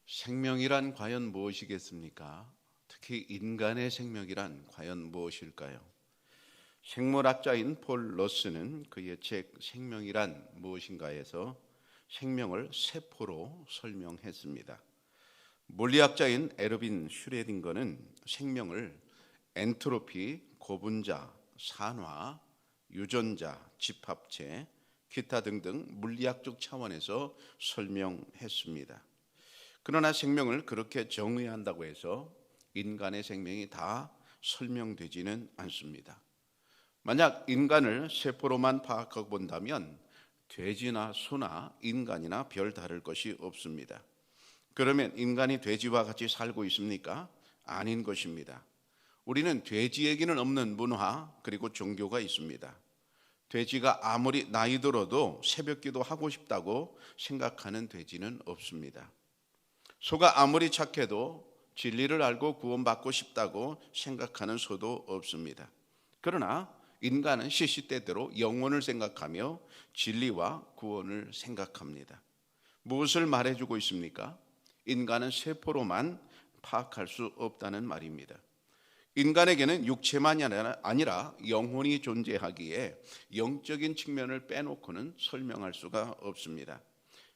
생명이란 과연 무엇이겠습니까? 특히 인간의 생명이란 과연 무엇일까요? 생물학자인 폴 러스는 그의 책 생명이란 무엇인가에서 생명을 세포로 설명했습니다. 물리학자인 에르빈 슈레딩거는 생명을 엔트로피, 고분자, 산화, 유전자, 집합체, 기타 등등 물리학적 차원에서 설명했습니다. 그러나 생명을 그렇게 정의한다고 해서 인간의 생명이 다 설명되지는 않습니다. 만약 인간을 세포로만 파악하고 본다면 돼지나 소나 인간이나 별 다를 것이 없습니다. 그러면 인간이 돼지와 같이 살고 있습니까? 아닌 것입니다. 우리는 돼지에게는 없는 문화 그리고 종교가 있습니다. 돼지가 아무리 나이 들어도 새벽기도 하고 싶다고 생각하는 돼지는 없습니다. 소가 아무리 착해도 진리를 알고 구원받고 싶다고 생각하는 소도 없습니다. 그러나 인간은 시시때때로 영혼을 생각하며 진리와 구원을 생각합니다. 무엇을 말해주고 있습니까? 인간은 세포로만 파악할 수 없다는 말입니다. 인간에게는 육체만이 아니라 영혼이 존재하기에 영적인 측면을 빼놓고는 설명할 수가 없습니다.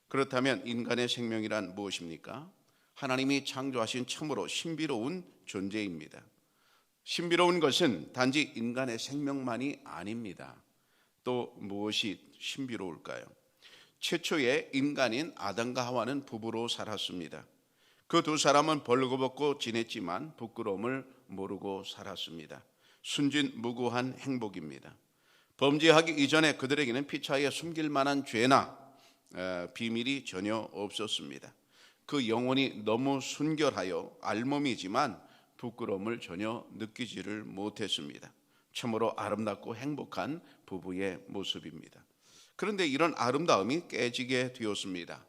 그렇다면 인간의 생명이란 무엇입니까? 하나님이 창조하신 참으로 신비로운 존재입니다. 신비로운 것은 단지 인간의 생명만이 아닙니다. 또 무엇이 신비로울까요? 최초의 인간인 아담과 하와는 부부로 살았습니다. 그 두 사람은 벌거벗고 지냈지만 부끄러움을 모르고 살았습니다. 순진무구한 행복입니다. 범죄하기 이전에 그들에게는 피차에 숨길 만한 죄나 비밀이 전혀 없었습니다. 그 영혼이 너무 순결하여 알몸이지만 부끄러움을 전혀 느끼지를 못했습니다. 참으로 아름답고 행복한 부부의 모습입니다. 그런데 이런 아름다움이 깨지게 되었습니다.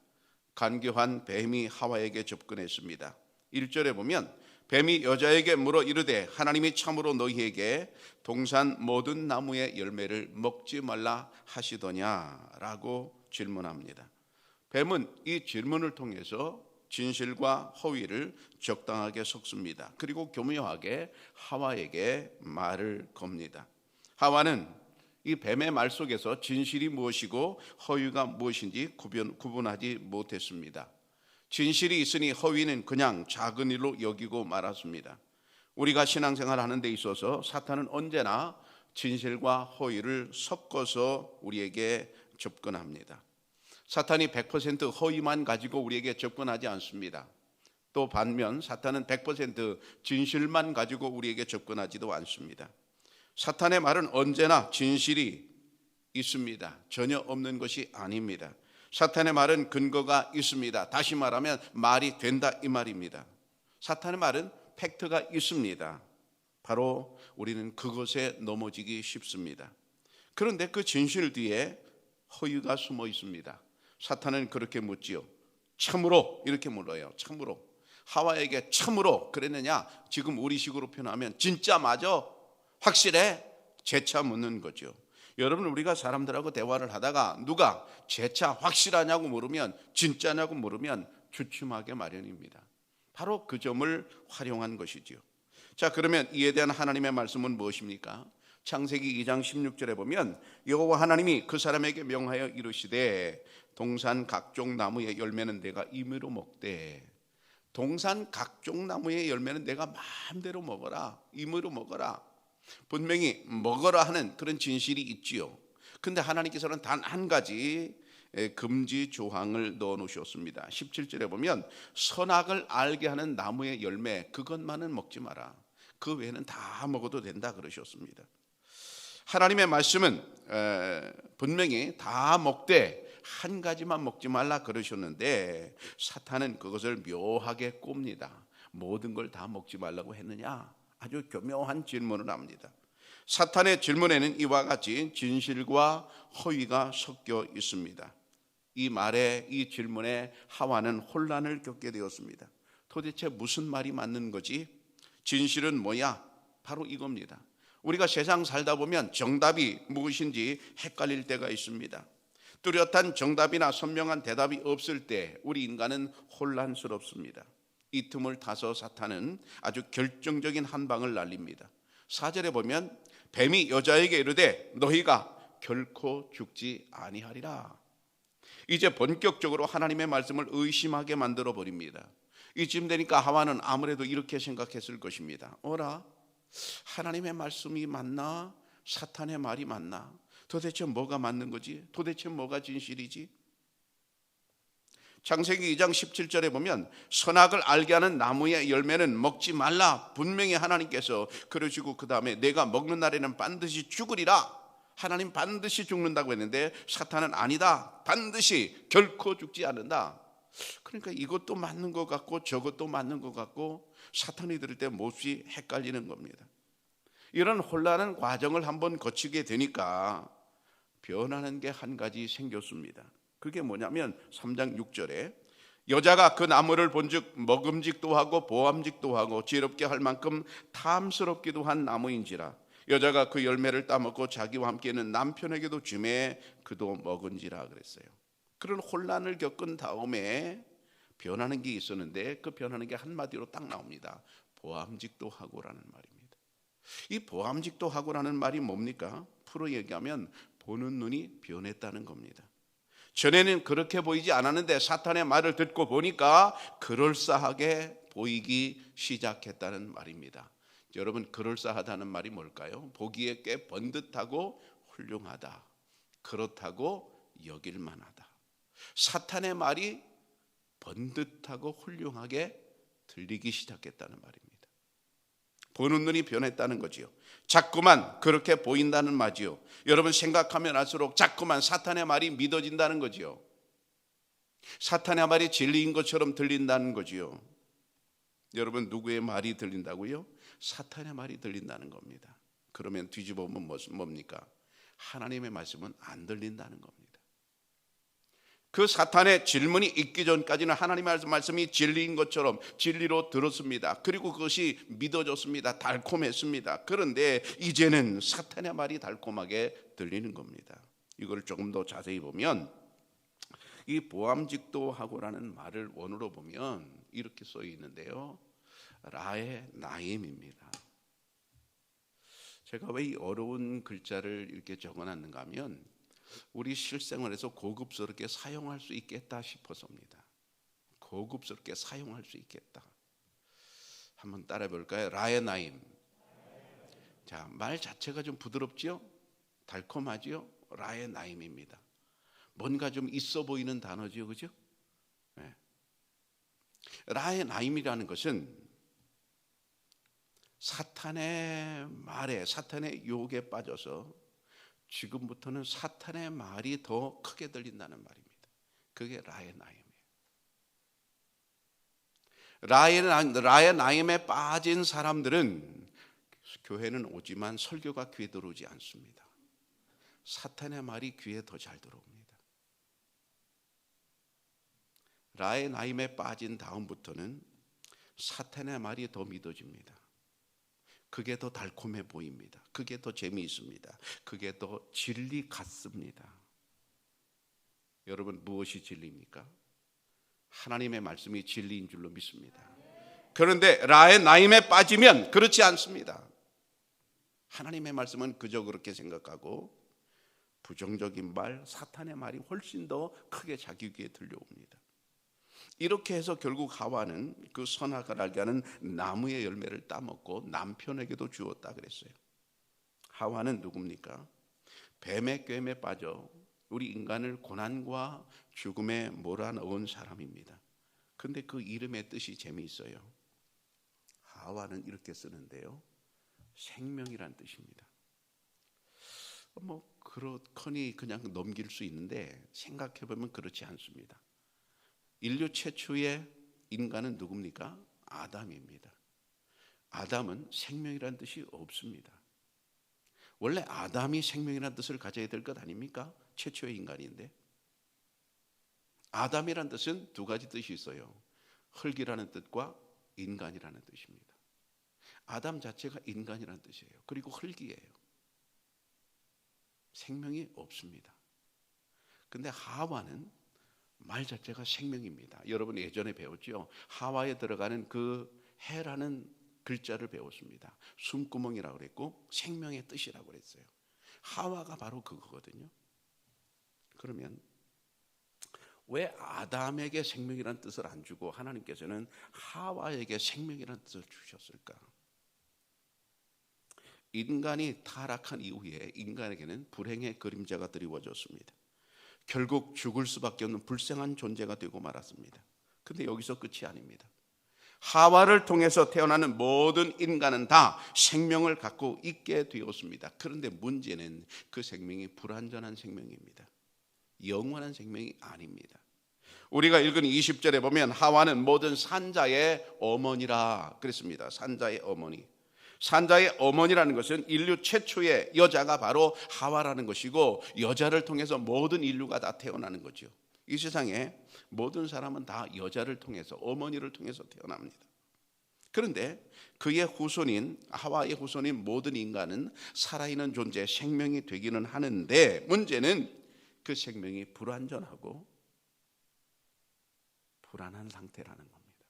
간교한 뱀이 하와에게 접근했습니다. 1절에 보면 뱀이 여자에게 물어 이르되 하나님이 참으로 너희에게 동산 모든 나무의 열매를 먹지 말라 하시더냐라고 질문합니다. 뱀은 이 질문을 통해서 진실과 허위를 적당하게 섞습니다. 그리고 교묘하게 하와에게 말을 겁니다. 하와는 이 뱀의 말 속에서 진실이 무엇이고 허위가 무엇인지 구분하지 못했습니다. 진실이 있으니 허위는 그냥 작은 일로 여기고 말았습니다. 우리가 신앙생활 하는 데 있어서 사탄은 언제나 진실과 허위를 섞어서 우리에게 접근합니다. 사탄이 100% 허위만 가지고 우리에게 접근하지 않습니다. 또 반면 사탄은 100% 진실만 가지고 우리에게 접근하지도 않습니다. 사탄의 말은 언제나 진실이 있습니다. 전혀 없는 것이 아닙니다. 사탄의 말은 근거가 있습니다. 다시 말하면 말이 된다 이 말입니다. 사탄의 말은 팩트가 있습니다. 바로 우리는 그것에 넘어지기 쉽습니다. 그런데 그 진실 뒤에 허위가 숨어 있습니다. 사탄은 그렇게 묻지요. 참으로 이렇게 물어요. 참으로 하와에게 참으로 그랬느냐? 지금 우리식으로 표현하면 진짜 맞아? 확실해? 재차 묻는 거죠. 여러분 우리가 사람들하고 대화를 하다가 누가 재차 확실하냐고 물으면 진짜냐고 물으면 주춤하게 마련입니다. 바로 그 점을 활용한 것이지요. 자, 그러면 이에 대한 하나님의 말씀은 무엇입니까? 창세기 2장 16절에 보면 여호와 하나님이 그 사람에게 명하여 이르시되 동산 각종 나무의 열매는 내가 임의로 먹되 동산 각종 나무의 열매는 내가 마음대로 먹어라. 임의로 먹어라. 분명히 먹어라 하는 그런 진실이 있지요. 근데 하나님께서는 단 한 가지 금지 조항을 넣어 놓으셨습니다. 17절에 보면 선악을 알게 하는 나무의 열매 그것만은 먹지 마라. 그 외에는 다 먹어도 된다 그러셨습니다. 하나님의 말씀은 분명히 다 먹되 한 가지만 먹지 말라 그러셨는데 사탄은 그것을 묘하게 꼽니다. 모든 걸 다 먹지 말라고 했느냐? 아주 교묘한 질문을 합니다. 사탄의 질문에는 이와 같이 진실과 허위가 섞여 있습니다. 이 말에 이 질문에 하와는 혼란을 겪게 되었습니다. 도대체 무슨 말이 맞는 거지? 진실은 뭐야? 바로 이겁니다. 우리가 세상 살다 보면 정답이 무엇인지 헷갈릴 때가 있습니다. 뚜렷한 정답이나 선명한 대답이 없을 때 우리 인간은 혼란스럽습니다. 이 틈을 타서 사탄은 아주 결정적인 한 방을 날립니다. 4절에 보면 뱀이 여자에게 이르되 너희가 결코 죽지 아니하리라. 이제 본격적으로 하나님의 말씀을 의심하게 만들어 버립니다. 이쯤 되니까 하와는 아무래도 이렇게 생각했을 것입니다. 어라? 하나님의 말씀이 맞나? 사탄의 말이 맞나? 도대체 뭐가 맞는 거지? 도대체 뭐가 진실이지? 창세기 2장 17절에 보면 선악을 알게 하는 나무의 열매는 먹지 말라. 분명히 하나님께서 그러시고 그 다음에 내가 먹는 날에는 반드시 죽으리라. 하나님 반드시 죽는다고 했는데 사탄은 아니다. 반드시 결코 죽지 않는다. 그러니까 이것도 맞는 것 같고 저것도 맞는 것 같고 사탄이 들을 때 몹시 헷갈리는 겁니다. 이런 혼란한 과정을 한번 거치게 되니까 변하는 게 한 가지 생겼습니다. 그게 뭐냐면 3장 6절에 여자가 그 나무를 본즉 먹음직도 하고 보암직도 하고 지혜롭게 할 만큼 탐스럽기도 한 나무인지라 여자가 그 열매를 따먹고 자기와 함께 있는 남편에게도 주매 그도 먹은지라 그랬어요. 그런 혼란을 겪은 다음에 변하는 게 있었는데 그 변하는 게 한마디로 딱 나옵니다. 보암직도 하고라는 말입니다. 이 보암직도 하고라는 말이 뭡니까? 풀어 얘기하면 보는 눈이 변했다는 겁니다. 전에는 그렇게 보이지 않았는데 사탄의 말을 듣고 보니까 그럴싸하게 보이기 시작했다는 말입니다. 여러분, 그럴싸하다는 말이 뭘까요? 보기에 꽤 번듯하고 훌륭하다, 그렇다고 여길만하다. 사탄의 말이 번듯하고 훌륭하게 들리기 시작했다는 말입니다. 보는 눈이 변했다는 거지요. 자꾸만 그렇게 보인다는 말이요. 여러분, 생각하면 할수록 자꾸만 사탄의 말이 믿어진다는 거지요. 사탄의 말이 진리인 것처럼 들린다는 거지요. 여러분, 누구의 말이 들린다고요? 사탄의 말이 들린다는 겁니다. 그러면 뒤집어 보면 뭡니까? 하나님의 말씀은 안 들린다는 겁니다. 그 사탄의 질문이 있기 전까지는 하나님의 말씀이 진리인 것처럼 진리로 들었습니다. 그리고 그것이 믿어졌습니다. 달콤했습니다. 그런데 이제는 사탄의 말이 달콤하게 들리는 겁니다. 이걸 조금 더 자세히 보면 이 보암직도 하고라는 말을 원어로 보면 이렇게 써 있는데요. 라의 나임입니다. 제가 왜 이 어려운 글자를 이렇게 적어놨는가 하면 우리 실생활에서 고급스럽게 사용할 수 있겠다 싶어서입니다. 고급스럽게 사용할 수 있겠다. 한번 따라해 볼까요? 라의 나임. 자, 말 자체가 좀 부드럽지요? 달콤하지요? 라의 나임입니다. 뭔가 좀 있어 보이는 단어지요, 그죠? 네. 라의 나임이라는 것은 사탄의 말에, 사탄의 유혹에 빠져서 지금부터는 사탄의 말이 더 크게 들린다는 말입니다. 그게 라의 나임이에요. 라의 나임에 빠진 사람들은 교회는 오지만 설교가 귀에 들어오지 않습니다. 사탄의 말이 귀에 더 잘 들어옵니다. 라의 나임에 빠진 다음부터는 사탄의 말이 더 믿어집니다. 그게 더 달콤해 보입니다. 그게 더 재미있습니다. 그게 더 진리 같습니다. 여러분, 무엇이 진리입니까? 하나님의 말씀이 진리인 줄로 믿습니다. 그런데 라의 나임에 빠지면 그렇지 않습니다. 하나님의 말씀은 그저 그렇게 생각하고 부정적인 말, 사탄의 말이 훨씬 더 크게 자기 귀에 들려옵니다. 이렇게 해서 결국 하와는 그 선악을 알게 하는 나무의 열매를 따먹고 남편에게도 주었다 그랬어요. 하와는 누굽니까? 뱀의 꾀임에 빠져 우리 인간을 고난과 죽음에 몰아넣은 사람입니다. 근데 그 이름의 뜻이 재미있어요. 하와는 이렇게 쓰는데요, 생명이란 뜻입니다. 그렇거니 그냥 넘길 수 있는데 생각해보면 그렇지 않습니다. 인류 최초의 인간은 누굽니까? 아담입니다. 아담은 생명이라는 뜻이 없습니다. 원래 아담이 생명이라는 뜻을 가져야 될 것 아닙니까? 최초의 인간인데. 아담이라는 뜻은 두 가지 뜻이 있어요. 흙이라는 뜻과 인간이라는 뜻입니다. 아담 자체가 인간이라는 뜻이에요. 그리고 흙이에요. 생명이 없습니다. 근데 하와는 말 자체가 생명입니다. 여러분 예전에 배웠죠? 하와에 들어가는 그 해라는 글자를 배웠습니다. 숨구멍이라고 그랬고 생명의 뜻이라고 그랬어요. 하와가 바로 그거거든요. 그러면 왜 아담에게 생명이라는 뜻을 안 주고 하나님께서는 하와에게 생명이라는 뜻을 주셨을까? 인간이 타락한 이후에 인간에게는 불행의 그림자가 드리워졌습니다. 결국 죽을 수밖에 없는 불쌍한 존재가 되고 말았습니다. 근데 여기서 끝이 아닙니다. 하와를 통해서 태어나는 모든 인간은 다 생명을 갖고 있게 되었습니다. 그런데 문제는 그 생명이 불완전한 생명입니다. 영원한 생명이 아닙니다. 우리가 읽은 20절에 보면 하와는 모든 산자의 어머니라 그랬습니다. 산자의 어머니. 산자의 어머니라는 것은 인류 최초의 여자가 바로 하와라는 것이고, 여자를 통해서 모든 인류가 다 태어나는 거죠. 이 세상에 모든 사람은 다 여자를 통해서, 어머니를 통해서 태어납니다. 그런데 그의 후손인, 하와의 후손인 모든 인간은 살아있는 존재, 생명이 되기는 하는데, 문제는 그 생명이 불완전하고 불안한 상태라는 겁니다.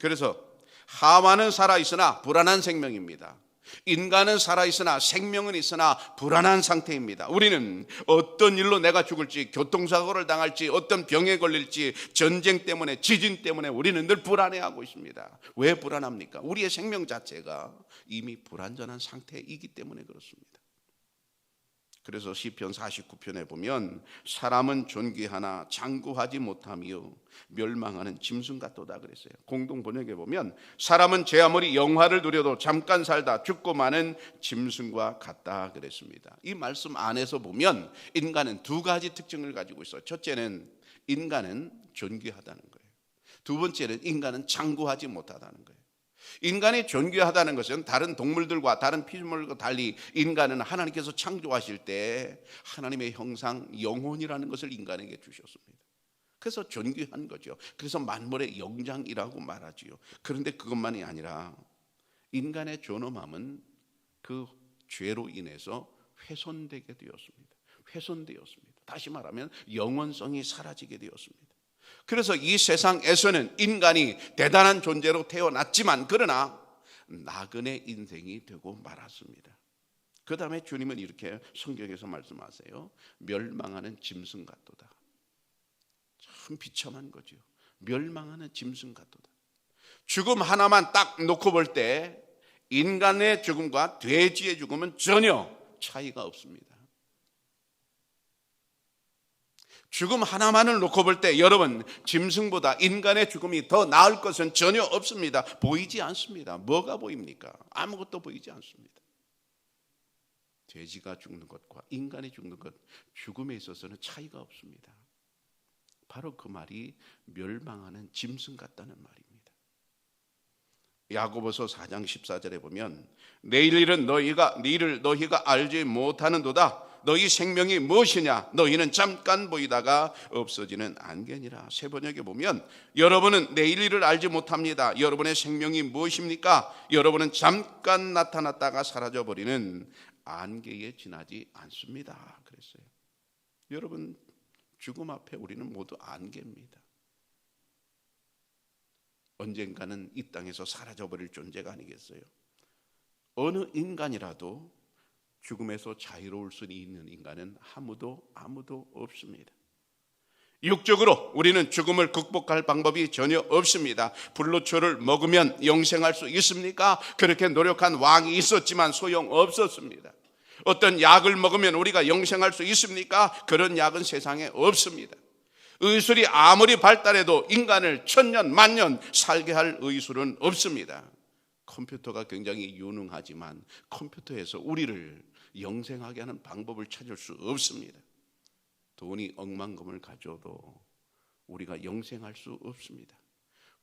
그래서 하와는 살아있으나 불안한 생명입니다. 인간은 살아있으나 생명은 있으나 불안한 상태입니다. 우리는 어떤 일로 내가 죽을지, 교통사고를 당할지, 어떤 병에 걸릴지, 전쟁 때문에, 지진 때문에 우리는 늘 불안해하고 있습니다. 왜 불안합니까? 우리의 생명 자체가 이미 불완전한 상태이기 때문에 그렇습니다. 그래서 시편 49편에 보면 사람은 존귀하나 장구하지 못하며 멸망하는 짐승 같도다 그랬어요. 공동 번역에 보면 사람은 제 아무리 영화를 누려도 잠깐 살다 죽고 마는 짐승과 같다 그랬습니다. 이 말씀 안에서 보면 인간은 두 가지 특징을 가지고 있어요. 첫째는 인간은 존귀하다는 거예요. 두 번째는 인간은 장구하지 못하다는 거예요. 인간이 존귀하다는 것은 다른 동물들과 다른 피조물과 달리 인간은 하나님께서 창조하실 때 하나님의 형상, 영혼이라는 것을 인간에게 주셨습니다. 그래서 존귀한 거죠. 그래서 만물의 영장이라고 말하지요. 그런데 그것만이 아니라 인간의 존엄함은 그 죄로 인해서 훼손되게 되었습니다. 훼손되었습니다. 다시 말하면 영원성이 사라지게 되었습니다. 그래서 이 세상에서는 인간이 대단한 존재로 태어났지만, 그러나 나그네 인생이 되고 말았습니다. 그 다음에 주님은 이렇게 성경에서 말씀하세요. 멸망하는 짐승 같도다. 참 비참한 거죠. 멸망하는 짐승 같도다. 죽음 하나만 딱 놓고 볼 때 인간의 죽음과 돼지의 죽음은 전혀 차이가 없습니다. 죽음 하나만을 놓고 볼 때 여러분, 짐승보다 인간의 죽음이 더 나을 것은 전혀 없습니다. 보이지 않습니다. 뭐가 보입니까? 아무것도 보이지 않습니다. 돼지가 죽는 것과 인간이 죽는 것, 죽음에 있어서는 차이가 없습니다. 바로 그 말이 멸망하는 짐승 같다는 말입니다. 야고보서 4장 14절에 보면 내일 일은 너희가 알지 못하는도다. 너희 생명이 무엇이냐? 너희는 잠깐 보이다가 없어지는 안개니라. 새 번역에 보면 여러분은 내일 일을 알지 못합니다. 여러분의 생명이 무엇입니까? 여러분은 잠깐 나타났다가 사라져버리는 안개에 지나지 않습니다. 그랬어요. 여러분, 죽음 앞에 우리는 모두 안개입니다. 언젠가는 이 땅에서 사라져버릴 존재가 아니겠어요? 어느 인간이라도 죽음에서 자유로울 수 있는 인간은 아무도 없습니다. 육적으로 우리는 죽음을 극복할 방법이 전혀 없습니다. 불로초를 먹으면 영생할 수 있습니까? 그렇게 노력한 왕이 있었지만 소용없었습니다. 어떤 약을 먹으면 우리가 영생할 수 있습니까? 그런 약은 세상에 없습니다. 의술이 아무리 발달해도 인간을 천년 만년 살게 할 의술은 없습니다. 컴퓨터가 굉장히 유능하지만 컴퓨터에서 우리를 영생하게 하는 방법을 찾을 수 없습니다. 돈이 억만금을 가져도 우리가 영생할 수 없습니다.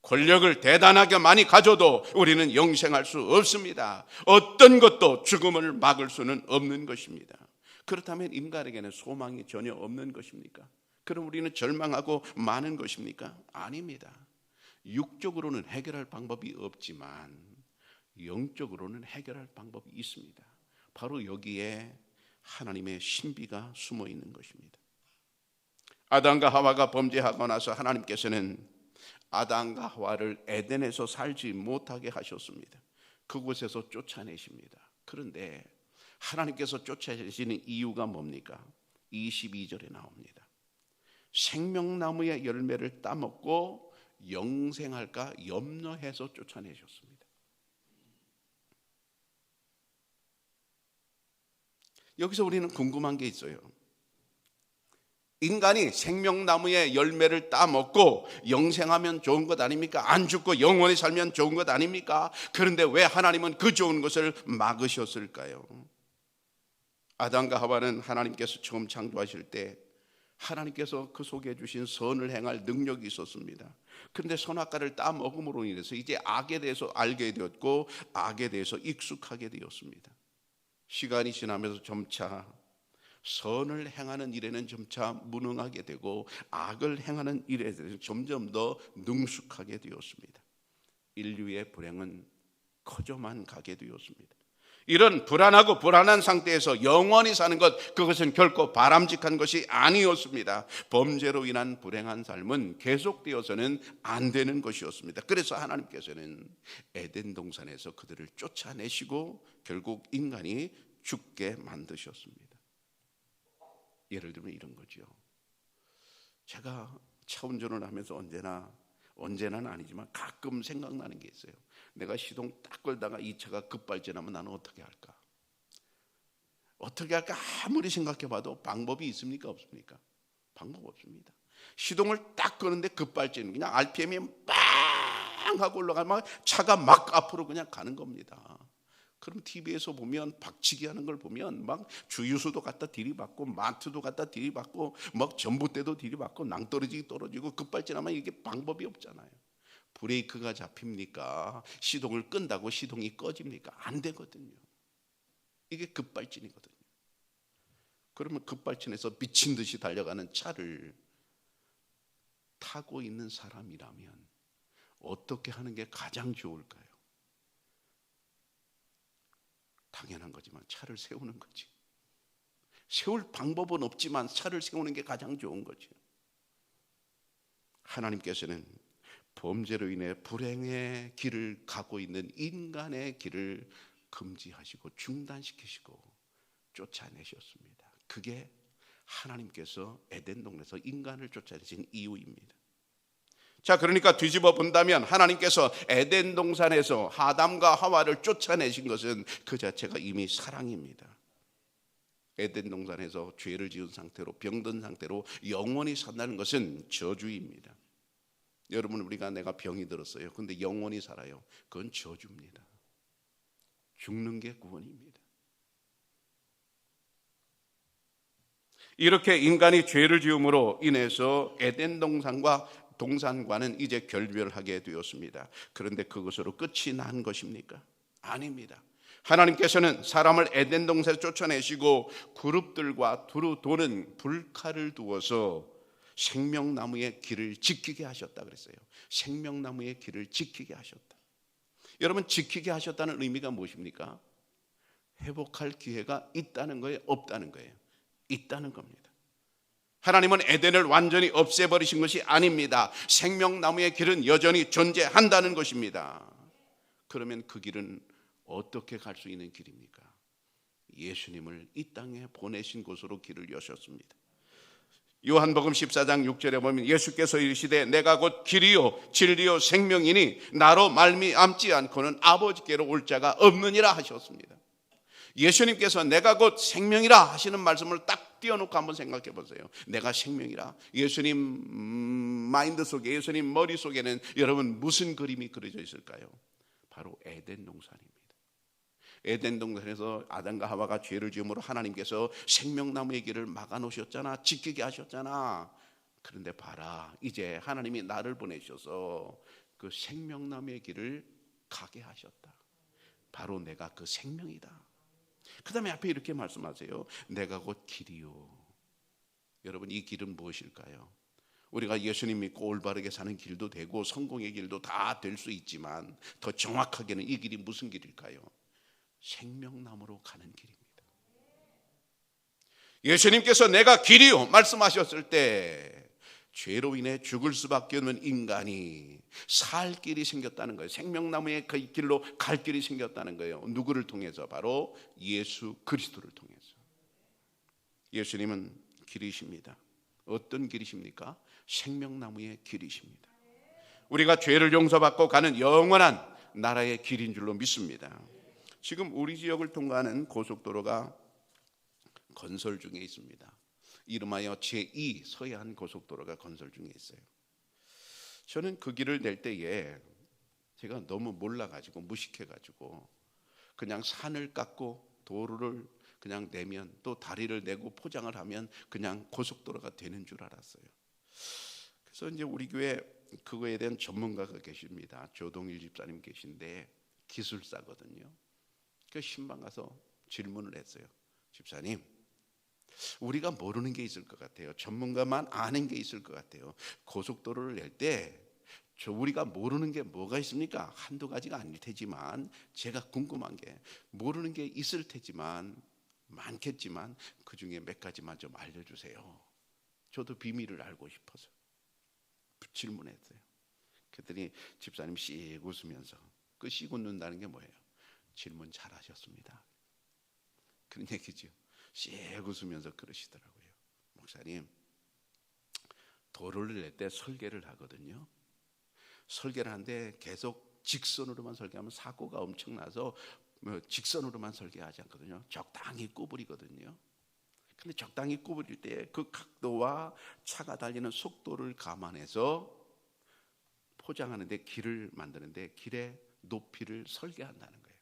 권력을 대단하게 많이 가져도 우리는 영생할 수 없습니다. 어떤 것도 죽음을 막을 수는 없는 것입니다. 그렇다면 인간에게는 소망이 전혀 없는 것입니까? 그럼 우리는 절망하고 마는 것입니까? 아닙니다. 육적으로는 해결할 방법이 없지만 영적으로는 해결할 방법이 있습니다. 바로 여기에 하나님의 신비가 숨어 있는 것입니다. 아담과 하와가 범죄하고 나서 하나님께서는 아담과 하와를 에덴에서 살지 못하게 하셨습니다. 그곳에서 쫓아내십니다. 그런데 하나님께서 쫓아내시는 이유가 뭡니까? 22절에 나옵니다. 생명나무의 열매를 따먹고 영생할까 염려해서 쫓아내셨습니다. 여기서 우리는 궁금한 게 있어요. 인간이 생명나무의 열매를 따먹고 영생하면 좋은 것 아닙니까? 안 죽고 영원히 살면 좋은 것 아닙니까? 그런데 왜 하나님은 그 좋은 것을 막으셨을까요? 아담과 하와는 하나님께서 처음 창조하실 때 하나님께서 그 속에 주신 선을 행할 능력이 있었습니다. 그런데 선악과를 따먹음으로 인해서 이제 악에 대해서 알게 되었고 악에 대해서 익숙하게 되었습니다. 시간이 지나면서 점차 선을 행하는 일에는 점차 무능하게 되고 악을 행하는 일에 대해서 점점 더 능숙하게 되었습니다. 인류의 불행은 커져만 가게 되었습니다. 이런 불안하고 불안한 상태에서 영원히 사는 것, 그것은 결코 바람직한 것이 아니었습니다. 범죄로 인한 불행한 삶은 계속되어서는 안 되는 것이었습니다. 그래서 하나님께서는 에덴 동산에서 그들을 쫓아내시고 결국 인간이 죽게 만드셨습니다. 예를 들면 이런 거죠. 제가 차 운전을 하면서 언제나는 아니지만 가끔 생각나는 게 있어요. 내가 시동 딱 걸다가 이 차가 급발진하면 나는 어떻게 할까? 어떻게 할까? 아무리 생각해봐도 방법이 있습니까? 없습니까? 방법 없습니다. 시동을 딱 거는데 급발진, 그냥 RPM이 빵 하고 올라가면 차가 막 앞으로 그냥 가는 겁니다. 그럼 TV에서 보면 박치기 하는 걸 보면 막 주유소도 갖다 들이받고 마트도 갖다 들이받고 막 전봇대도 들이받고 낭떠러지 떨어지고 급발진하면 이게 방법이 없잖아요. 브레이크가 잡힙니까? 시동을 끈다고 시동이 꺼집니까? 안 되거든요. 이게 급발진이거든요. 그러면 급발진해서 미친 듯이 달려가는 차를 타고 있는 사람이라면 어떻게 하는 게 가장 좋을까요? 당연한 거지만 차를 세우는 거지. 세울 방법은 없지만 차를 세우는 게 가장 좋은 거죠. 하나님께서는 범죄로 인해 불행의 길을 가고 있는 인간의 길을 금지하시고 중단시키시고 쫓아내셨습니다. 그게 하나님께서 에덴 동산에서 인간을 쫓아내신 이유입니다. 자, 그러니까 뒤집어 본다면 하나님께서 에덴 동산에서 아담과 하와를 쫓아내신 것은 그 자체가 이미 사랑입니다. 에덴 동산에서 죄를 지은 상태로 병든 상태로 영원히 산다는 것은 저주입니다. 여러분, 우리가 내가 병이 들었어요. 근데 영원히 살아요. 그건 저주입니다. 죽는 게 구원입니다. 이렇게 인간이 죄를 지음으로 인해서 에덴 동산과는 이제 결별하게 되었습니다. 그런데 그것으로 끝이 난 것입니까? 아닙니다. 하나님께서는 사람을 에덴 동산에 쫓아내시고 그룹들과 두루 도는 불칼을 두어서 생명나무의 길을 지키게 하셨다 그랬어요. 생명나무의 길을 지키게 하셨다. 여러분, 지키게 하셨다는 의미가 무엇입니까? 회복할 기회가 있다는 거예요? 없다는 거예요? 있다는 겁니다. 하나님은 에덴을 완전히 없애버리신 것이 아닙니다. 생명나무의 길은 여전히 존재한다는 것입니다. 그러면 그 길은 어떻게 갈 수 있는 길입니까? 예수님을 이 땅에 보내신 곳으로 길을 여셨습니다. 요한복음 14장 6절에 보면 예수께서 이르시되 내가 곧 길이요 진리요 생명이니 나로 말미암지 않고는 아버지께로 올 자가 없느니라 하셨습니다. 예수님께서 내가 곧 생명이라 하시는 말씀을 딱 띄워놓고 한번 생각해 보세요. 내가 생명이라. 예수님 마인드 속에, 예수님 머릿속에는 여러분 무슨 그림이 그려져 있을까요? 바로 에덴 동산입니다. 에덴 동산에서 아담과 하와가 죄를 지음으로 하나님께서 생명나무의 길을 막아놓으셨잖아. 지키게 하셨잖아. 그런데 봐라, 이제 하나님이 나를 보내셔서 그 생명나무의 길을 가게 하셨다. 바로 내가 그 생명이다. 그 다음에 앞에 이렇게 말씀하세요. 내가 곧 길이요. 여러분, 이 길은 무엇일까요? 우리가 예수님 믿고 올바르게 사는 길도 되고 성공의 길도 다 될 수 있지만 더 정확하게는 이 길이 무슨 길일까요? 생명나무로 가는 길입니다. 예수님께서 내가 길이요 말씀하셨을 때 죄로 인해 죽을 수밖에 없는 인간이 살 길이 생겼다는 거예요. 생명나무의 그 길로 갈 길이 생겼다는 거예요. 누구를 통해서? 바로 예수 그리스도를 통해서. 예수님은 길이십니다. 어떤 길이십니까? 생명나무의 길이십니다. 우리가 죄를 용서받고 가는 영원한 나라의 길인 줄로 믿습니다. 지금 우리 지역을 통과하는 고속도로가 건설 중에 있습니다. 이름하여 제2 서해안 고속도로가 건설 중에 있어요. 저는 그 길을 낼 때에 제가 너무 몰라가지고 무식해가지고 그냥 산을 깎고 도로를 그냥 내면 또 다리를 내고 포장을 하면 그냥 고속도로가 되는 줄 알았어요. 그래서 이제 우리 교회 그거에 대한 전문가가 계십니다. 조동일 집사님 계신데 기술사거든요. 그 신방 가서 질문을 했어요. 집사님, 우리가 모르는 게 있을 것 같아요. 전문가만 아는 게 있을 것 같아요. 고속도로를 낼 때 우리가 모르는 게 뭐가 있습니까? 한두 가지가 아닐 테지만 제가 궁금한 게 모르는 게 있을 테지만 많겠지만 그 중에 몇 가지만 좀 알려주세요. 저도 비밀을 알고 싶어서 질문했어요. 그랬더니 집사님 씩 웃으면서 그 씩 웃는다는 게 뭐예요? 질문 잘하셨습니다. 그런 얘기죠. 씩 웃으면서 그러시더라고요. 목사님, 도로를 낼 때 설계를 하거든요. 설계를 하는데 계속 직선으로만 설계하면 사고가 엄청나서 직선으로만 설계하지 않거든요. 적당히 구부리거든요. 근데 적당히 구부릴 때 그 각도와 차가 달리는 속도를 감안해서 포장하는데 길을 만드는데 길의 높이를 설계한다는 거예요.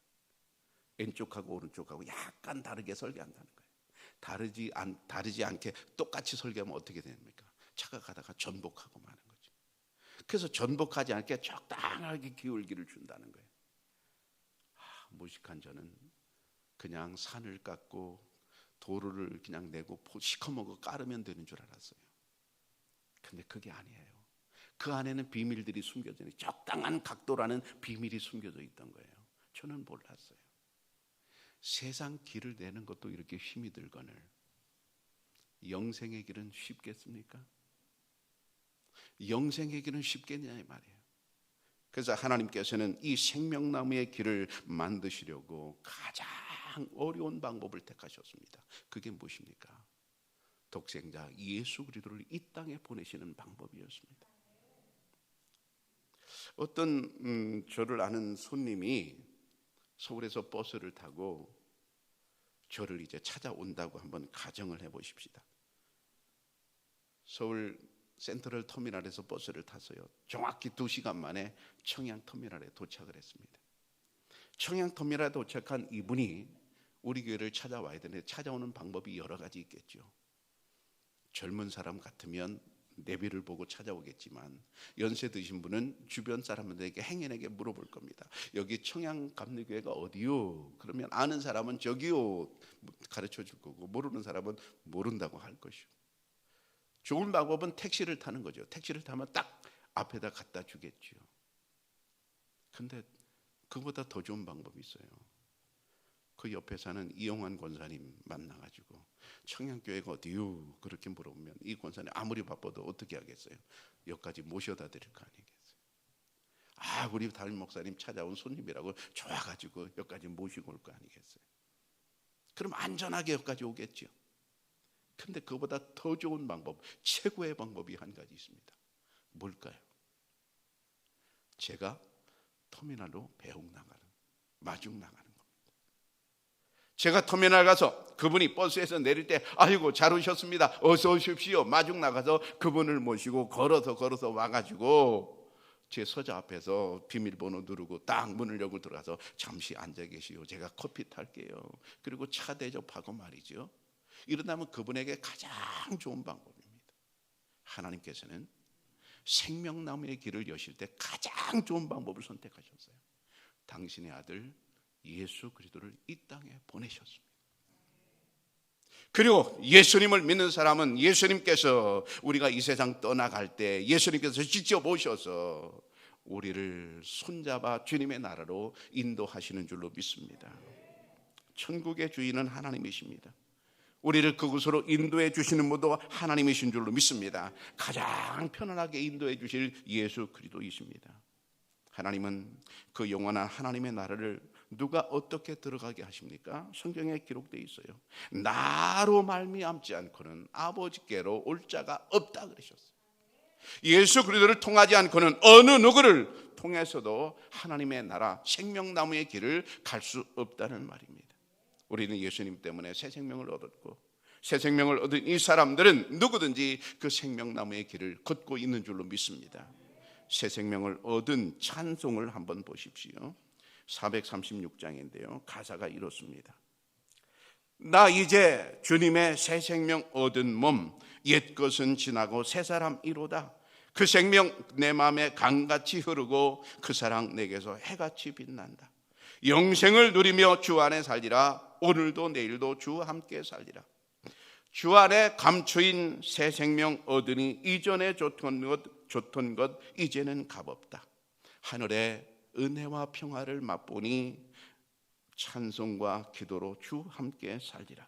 왼쪽하고 오른쪽하고 약간 다르게 설계한다는 거예요. 다르지 않게 똑같이 설계하면 어떻게 됩니까? 차가 가다가 전복하고 마는 거죠. 그래서 전복하지 않게 적당하게 기울기를 준다는 거예요. 무식한 저는 그냥 산을 깎고 도로를 그냥 내고 시커먼 거 깔으면 되는 줄 알았어요. 근데 그게 아니에요. 그 안에는 비밀들이 숨겨져 있는, 적당한 각도라는 비밀이 숨겨져 있던 거예요. 저는 몰랐어요. 세상 길을 내는 것도 이렇게 힘이 들거늘 영생의 길은 쉽겠습니까? 영생의 길은 쉽겠냐 이 말이에요. 그래서 하나님께서는 이 생명나무의 길을 만드시려고 가장 어려운 방법을 택하셨습니다. 그게 무엇입니까? 독생자 예수 그리스도를 이 땅에 보내시는 방법이었습니다. 어떤 저를 아는 손님이 서울에서 버스를 타고 저를 이제 찾아온다고 한번 가정을 해보십시다. 서울 센트럴 터미널에서 버스를 탔어요. 정확히 2시간 만에 청양터미널에 도착을 했습니다. 청양터미널에 도착한 이분이 우리 교회를 찾아와야 되는데 찾아오는 방법이 여러 가지 있겠죠. 젊은 사람 같으면 내비를 보고 찾아오겠지만 연세 드신 분은 주변 사람들에게 행인에게 물어볼 겁니다. 여기 청양감리교회가 어디요? 그러면 아는 사람은 저기요 가르쳐 줄 거고 모르는 사람은 모른다고 할 것이요. 좋은 방법은 택시를 타는 거죠. 택시를 타면 딱 앞에다 갖다 주겠죠. 근데 그보다 더 좋은 방법이 있어요. 그 옆에 사는 이용환 권사님 만나가지고 청양교회가 어디요? 그렇게 물어보면 이 권사님 아무리 바빠도 어떻게 하겠어요? 여기까지 모셔다 드릴 거 아니겠어요? 우리 담임 목사님 찾아온 손님이라고 좋아가지고 여기까지 모시고 올 거 아니겠어요? 그럼 안전하게 여기까지 오겠죠. 근데 그보다 더 좋은 방법, 최고의 방법이 한 가지 있습니다. 뭘까요? 제가 터미널로 배웅 나가는, 마중 나가는 겁니다. 제가 터미널 가서 그분이 버스에서 내릴 때 아이고 잘 오셨습니다. 어서 오십시오. 마중 나가서 그분을 모시고 걸어서 와가지고 제 서자 앞에서 비밀번호 누르고 딱 문을 열고 들어가서 잠시 앉아 계시오. 제가 커피 탈게요. 그리고 차 대접하고 말이죠. 이러다면 그분에게 가장 좋은 방법입니다. 하나님께서는 생명나무의 길을 여실 때 가장 좋은 방법을 선택하셨어요. 당신의 아들 예수 그리스도를 이 땅에 보내셨습니다. 그리고 예수님을 믿는 사람은 예수님께서 우리가 이 세상 떠나갈 때 예수님께서 직접 오셔서 우리를 손잡아 주님의 나라로 인도하시는 줄로 믿습니다. 천국의 주인은 하나님이십니다. 우리를 그곳으로 인도해 주시는 분도 하나님이신 줄로 믿습니다. 가장 편안하게 인도해 주실 예수 그리스도이십니다. 하나님은 그 영원한 하나님의 나라를 누가 어떻게 들어가게 하십니까? 성경에 기록되어 있어요. 나로 말미암지 않고는 아버지께로 올 자가 없다 그러셨어요. 예수 그리스도를 통하지 않고는 어느 누구를 통해서도 하나님의 나라 생명나무의 길을 갈 수 없다는 말입니다. 우리는 예수님 때문에 새 생명을 얻었고, 새 생명을 얻은 이 사람들은 누구든지 그 생명나무의 길을 걷고 있는 줄로 믿습니다. 새 생명을 얻은 찬송을 한번 보십시오. 436장인데요 가사가 이렇습니다. 나 이제 주님의 새 생명 얻은 몸, 옛 것은 지나고 새 사람이로다. 그 생명 내 마음에 강같이 흐르고 그 사랑 내게서 해같이 빛난다. 영생을 누리며 주 안에 살리라. 오늘도 내일도 주 함께 살리라. 주 안에 감추인 새 생명 얻으니 이전에 좋던 것 이제는 값없다. 하늘의 은혜와 평화를 맛보니 찬송과 기도로 주 함께 살리라.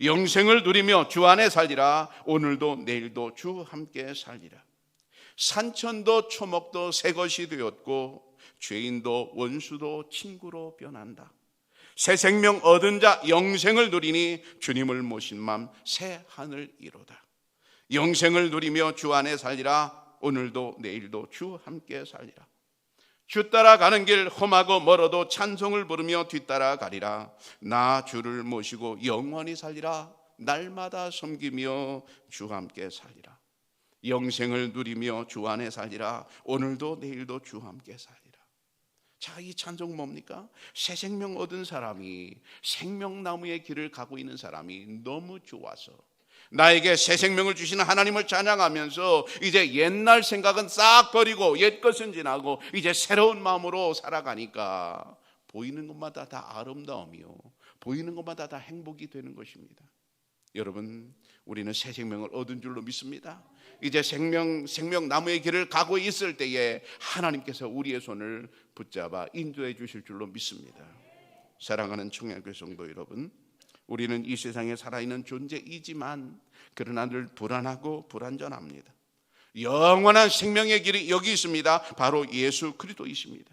영생을 누리며 주 안에 살리라. 오늘도 내일도 주 함께 살리라. 산천도 초목도 새 것이 되었고 죄인도 원수도 친구로 변한다. 새 생명 얻은 자 영생을 누리니 주님을 모신 맘 새 하늘 이로다. 영생을 누리며 주 안에 살리라. 오늘도 내일도 주 함께 살리라. 주 따라가는 길 험하고 멀어도 찬송을 부르며 뒤따라가리라. 나 주를 모시고 영원히 살리라. 날마다 섬기며 주 함께 살리라. 영생을 누리며 주 안에 살리라. 오늘도 내일도 주 함께 살리라. 자, 이 찬송 뭡니까? 새 생명 얻은 사람이, 생명나무의 길을 가고 있는 사람이 너무 좋아서 나에게 새 생명을 주시는 하나님을 찬양하면서 이제 옛날 생각은 싹 버리고 옛 것은 지나고 이제 새로운 마음으로 살아가니까 보이는 것마다 다 아름다움이요, 보이는 것마다 다 행복이 되는 것입니다. 여러분, 우리는 새 생명을 얻은 줄로 믿습니다. 이제 생명나무의 길을 가고 있을 때에 하나님께서 우리의 손을 붙잡아 인도해 주실 줄로 믿습니다. 사랑하는 청양교회 성도 여러분, 우리는 이 세상에 살아있는 존재이지만 그러나 늘 불안하고 불안전합니다. 영원한 생명의 길이 여기 있습니다. 바로 예수 그리스도이십니다.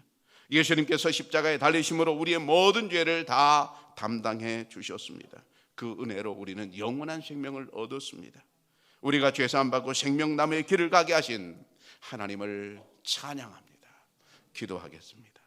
예수님께서 십자가에 달리심으로 우리의 모든 죄를 다 담당해 주셨습니다. 그 은혜로 우리는 영원한 생명을 얻었습니다. 우리가 죄사함 받고 생명나무의 길을 가게 하신 하나님을 찬양합니다. 기도하겠습니다.